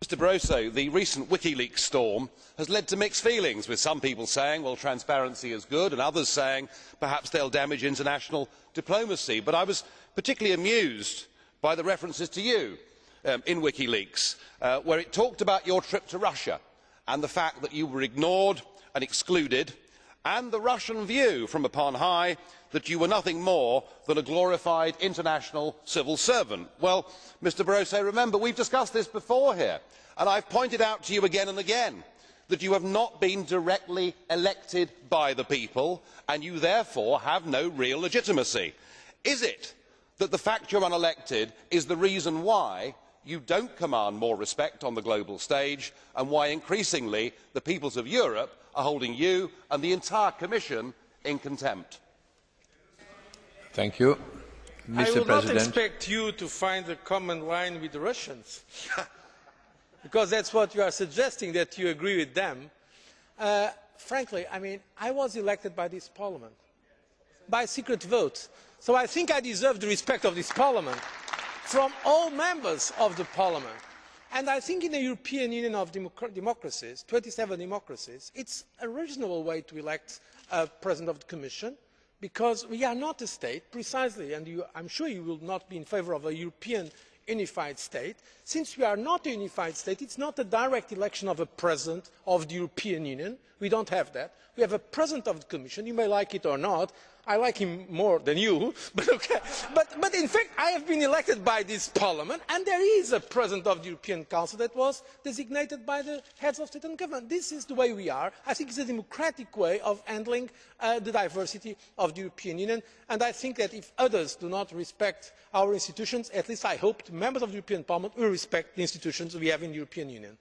Mr Barroso, the recent Wikileaks storm has led to mixed feelings, with some people saying, well, transparency is good, and others saying perhaps they'll damage international diplomacy. But I was particularly amused by the references to you in Wikileaks, where it talked about your trip to Russia and the fact that you were ignored and excluded, and the Russian view from upon high that you were nothing more than a glorified international civil servant. Well, Mr Barroso, remember, we have discussed this before here, and I have pointed out to you again and again that you have not been directly elected by the people, and you therefore have no real legitimacy. Is it that the fact you are unelected is the reason why you do not command more respect on the global stage, and why increasingly the peoples of Europe are holding you and the entire Commission in contempt? Thank you. Mr. I would President. not expect you to find a common line with the Russians, because that's what you are suggesting, that you agree with them. Frankly, I was elected by this Parliament, by secret vote, so I think I deserve the respect of this Parliament from all members of the Parliament. And I think in the European Union of democracies, 27 democracies, it is a reasonable way to elect a President of the Commission, because we are not a state, precisely, and I am sure you will not be in favour of a European unified state. Since we are not a unified state, it is not a direct election of a President of the European Union. We do not have that. We have a President of the Commission. You may like it or not. I like him more than you, but okay. But in fact, I have been elected by this Parliament, and there is a President of the European Council that was designated by the heads of state and government. This is the way we are. I think it is a democratic way of handling the diversity of the European Union, and I think that if others do not respect our institutions, at least I hope the members of the European Parliament will respect the institutions we have in the European Union.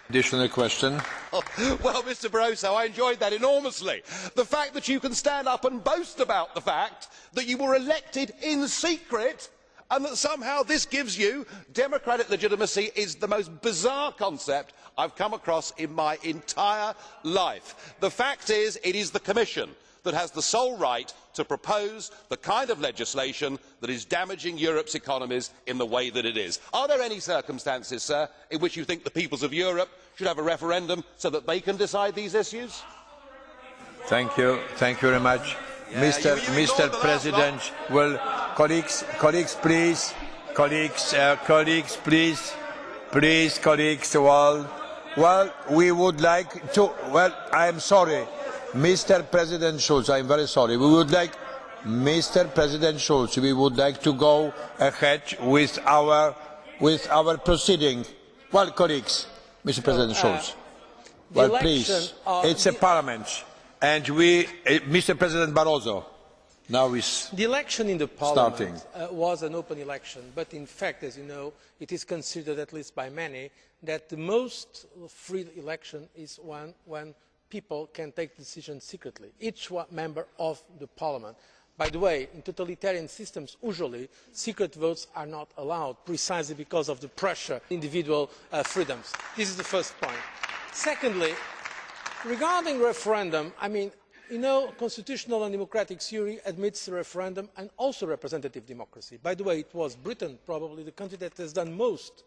Additional question. Well, Mr Barroso, I enjoyed that enormously. The fact that you can stand up and boast about the fact that you were elected in secret and that somehow this gives you democratic legitimacy is the most bizarre concept I have come across in my entire life. The fact is, it is the Commission that has the sole right to propose the kind of legislation that is damaging Europe's economies in the way that it is. Are there any circumstances, sir, in which you think the peoples of Europe should have a referendum so that they can decide these issues? Thank you. Thank you very much. Yeah, Mr. President, well, colleagues, please, well, we would like to, I am sorry. Mr. President Schulz, I am very sorry. Mr. President Schulz, we would like to go ahead with our proceeding. Well, colleagues, Mr. President Schulz, well, please, it's a parliament, and Mr. President Barroso now is the election in the Parliament was an open election, but in fact, as you know, it is considered, at least by many, that the most free election is one when people can take decisions secretly, each member of the Parliament. By the way, in totalitarian systems, usually secret votes are not allowed, precisely because of the pressure on individual freedoms. This is the first point. Secondly, regarding referendum, constitutional and democratic theory admits referendum and also representative democracy. By the way, it was Britain, probably the country that has done most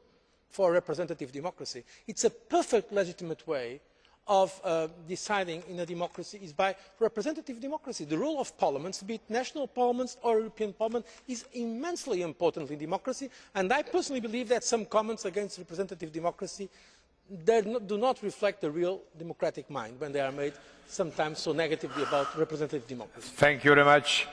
for representative democracy. It is a perfect legitimate way of deciding in a democracy is by representative democracy. The role of parliaments, be it national parliaments or European Parliament, is immensely important in democracy, and I personally believe that some comments against representative democracy do not reflect the real democratic mind when they are made sometimes so negatively about representative democracy. Thank you very much.